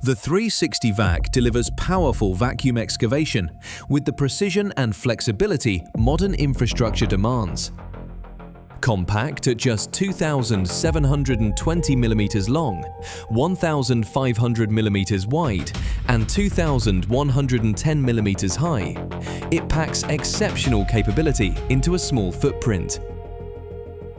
The 360 VAC delivers powerful vacuum excavation with the precision and flexibility modern infrastructure demands. Compact at just 2,720 mm long, 1,500 mm wide, and 2,110 mm high, it packs exceptional capability into a small footprint.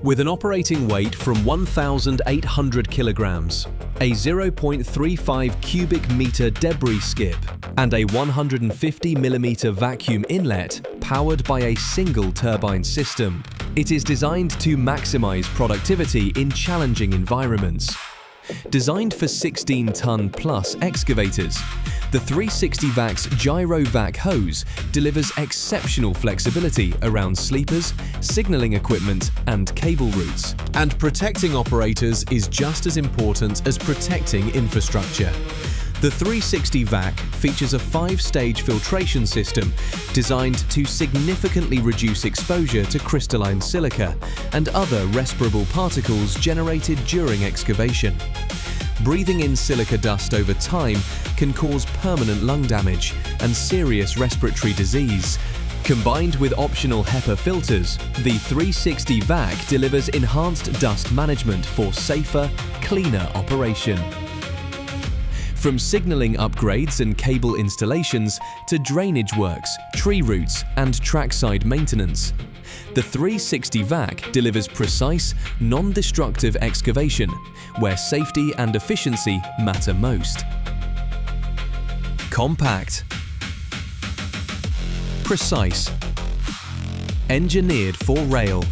With an operating weight from 1,800 kilograms, a 0.35 cubic meter debris skip, and a 150 mm vacuum inlet powered by a single turbine system, it is designed to maximize productivity in challenging environments. Designed for 16-ton plus excavators, the 360 VAC's gyro vac hose delivers exceptional flexibility around sleepers, signaling equipment, and cable routes. And protecting operators is just as important as protecting infrastructure. The 360 VAC features a 5-stage filtration system designed to significantly reduce exposure to crystalline silica and other respirable particles generated during excavation. Breathing in silica dust over time can cause permanent lung damage and serious respiratory disease. Combined with optional HEPA filters, the 360 VAC delivers enhanced dust management for safer, cleaner operation. From signaling upgrades and cable installations to drainage works, tree roots, and trackside maintenance, the 360 VAC delivers precise, non-destructive excavation where safety and efficiency matter most. Compact, precise, engineered for rail.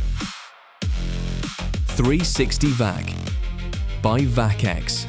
360 VAC by VAC EX.